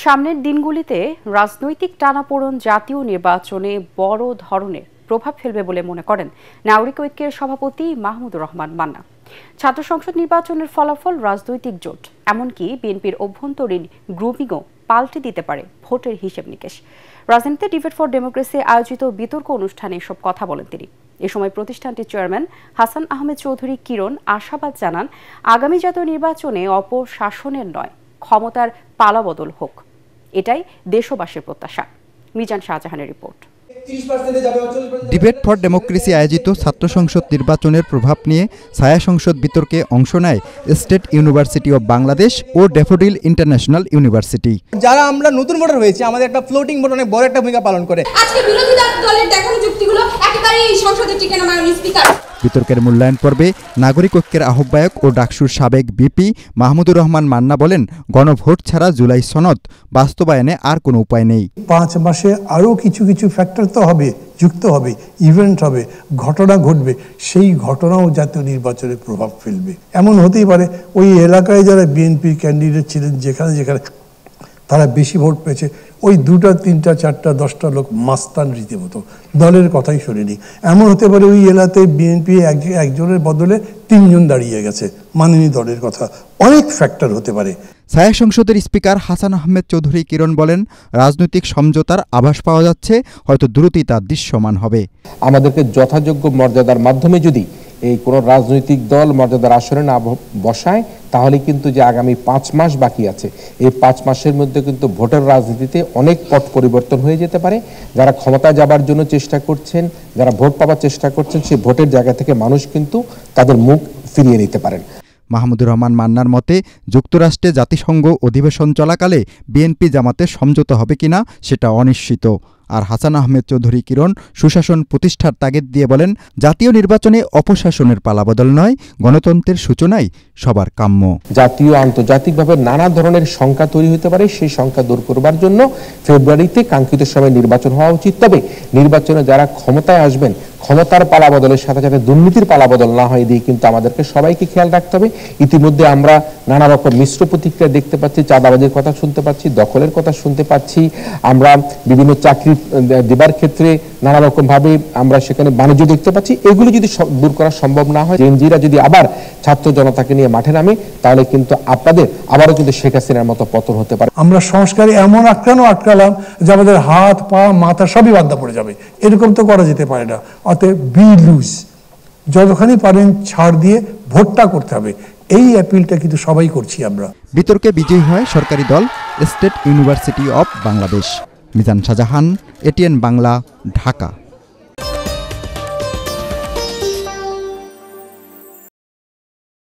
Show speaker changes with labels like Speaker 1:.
Speaker 1: সামনের দিনগুলিতে রাজনৈতিক টানাপোড়েন জাতীয় নির্বাচনে বড় ধরনের প্রভাব ফেলবে বলে মনে করেন নাগরিক ঐক্যের সভাপতি মাহমুদুর রহমান মান্না। ছাত্র সংসদ নির্বাচনের ফলাফল রাজনৈতিক জোট এমনকি বিএনপির অভ্যন্তরীণ গ্রুপিংও পাল্টে দিতে পারে ভোটের হিসেব নিকেশ। রাজধানীতে ডিবেট ফর ডেমোক্রেসি আয়োজিত বিতর্ক অনুষ্ঠানে এসব কথা বলেন তিনি। এ সময় প্রতিষ্ঠানটির চেয়ারম্যান হাসান আহমেদ চৌধুরী কিরণ আশাবাদ জানান, আগামী জাতীয় নির্বাচনে অপশাসনের নয়, ক্ষমতার পালাবদল হোক, এটাই দেশবাসীর প্রত্যাশা। মিজান শাহজাহানের রিপোর্ট।
Speaker 2: ডিবেট ফর ডেমোক্রেসি আয়োজিত ছাত্র সংসদ নির্বাচনের প্রভাব নিয়ে ছায়া সংসদ বিতর্কে অংশ নেয় স্টেট ইউনিভার্সিটি অব বাংলাদেশ ও ড্যাফোডিল ইন্টারন্যাশনাল ইউনিভার্সিটি।
Speaker 3: যারা আমরা নতুন ভোটার হয়েছে, আমাদের একটা ফ্লোটিং ভোট অনেক বড় একটা ভূমিকা পালন করে।
Speaker 4: আজকে বিরোধী দলের দেখানো যুক্তিগুলো একেবারেই এই সংসদে টিকে না, মাননীয় স্পিকার।
Speaker 2: বিতর্কের মূল্যায়ন পর্বে নাগরিক ঐক্যের আহ্বায়ক ও ডাকসুর সাবেক বিপি মাহমুদুর রহমান মান্না বলেন, গণভোট ছাড়া জুলাই সনদ বাস্তবায়নে আর কোনো উপায় নেই।
Speaker 5: 5 মাসে আরও কিছু ফ্যাক্টর তো হবে, যুক্ত হবে, ইভেন্ট হবে, ঘটনা ঘটবে, সেই ঘটনাও জাতীয় নির্বাচনে প্রভাব ফেলবে। এমন হতেই পারে ওই এলাকায় যারা বিএনপি ক্যান্ডিডেট ছিলেন, যেখানে তারা বেশি ভোট পেয়েছে, ওই 2টা 3টা 4টা 10টা লোক মাস্তান রীতিমতো দলের কথাই শোনেনি। এমন হতে পারে ওই এলাকায় বিএনপি একজনের বদলে 3 জন দাঁড়িয়ে গেছে, মানেনি দলের কথা। অনেক ফ্যাক্টর হতে পারে।
Speaker 2: ছায়া সংসদের স্পিকার হাসান আহমেদ চৌধুরী কিরণ বলেন, রাজনৈতিক সমঝোতার আভাস পাওয়া যাচ্ছে, হয়তো দ্রুতই তা দৃশ্যমান হবে।
Speaker 6: আমাদেরকে যথাযোগ্য মর্যাদার মাধ্যমে যদি এই কোনো রাজনৈতিক দল মর্যাদার আসনে না বসায়, তাহলে কিন্তু যে আগামী 5 মাস বাকি আছে, এই 5 মাসের মধ্যে কিন্তু ভোটের রাজনীতিতে অনেক পট পরিবর্তন হয়ে যেতে পারে। যারা ক্ষমতা যাবার জন্য চেষ্টা করছেন, যারা ভোট পাওয়ার চেষ্টা করছেন, সেই ভোটের জায়গা থেকে মানুষ কিন্তু তাদের মুখ ফিরিয়ে নিতে পারেন।
Speaker 2: মাহমুদুর রহমান মান্নার মতে, যুক্তরাষ্ট্রে জাতিসংঘ অধিবেশন চলাকালে বিএনপি জামাতের সমঝোতা হবে কিনা সেটা অনিশ্চিত। আর হাসান আহমেদ চৌধুরী কিরণ সুশাসন প্রতিষ্ঠার তাগিদ দিয়ে বলেন, জাতীয় নির্বাচনে অপশাসনের পালাবদল নয়, গণতন্ত্রের সূচনাই সবার কাম্য।
Speaker 6: জাতীয় আন্তর্জাতিকভাবে নানা ধরনের সংখ্যা তৈরি হতে পারে, সেই সংখ্যা দূর করবার জন্য ফেব্রুয়ারিতে কাঙ্ক্ষিত সময় নির্বাচন হওয়া উচিত। তবে নির্বাচনে যারা ক্ষমতায় আসবেন, ক্ষমতার পালাবদলের সাথে সাথে দুর্নীতির পালাবদল না হয় দিয়ে কিন্তু আমাদেরকে সবাইকে খেয়াল রাখতে হবে। ইতিমধ্যে আমরা নানা রকম মিশ্র প্রতিক্রিয়া দেখতে পাচ্ছি, চাঁদাবাজির কথা শুনতে পাচ্ছি, দখলের কথা শুনতে পাচ্ছি, আমরা বিভিন্ন চাকরি দেবার ক্ষেত্রে নানা রকম ভাবে আমরা সেখানে বাণিজ্য দেখতে পাচ্ছি। এগুলো যদি দূর করা সম্ভব না হয়, জেনজিরা যদি আবার ছাত্র জনতাকে নিয়ে মাঠে নামে, তাহলে কিন্তু আপনাদের আবারও কিন্তু শেখ হাসিনার মতো পতন হতে পারে।
Speaker 5: আমরা সংস্কারে এমন আটকালাম যে আমাদের হাত পা মাথা সবই বাদ পড়ে যাবে। এরকম তো করা যেতে পারে না। অতএব বি লুজ, যতখানি পারেন ছাড় দিয়ে ভোটটা করতে হবে, এই অ্যাপিলটা কিন্তু সবাই করছি আমরা।
Speaker 2: বিতর্কে বিজয়ী হয় সরকারি দল state university of Bangladesh. Mizan Shahjahan, ATN Bangla, Dhaka.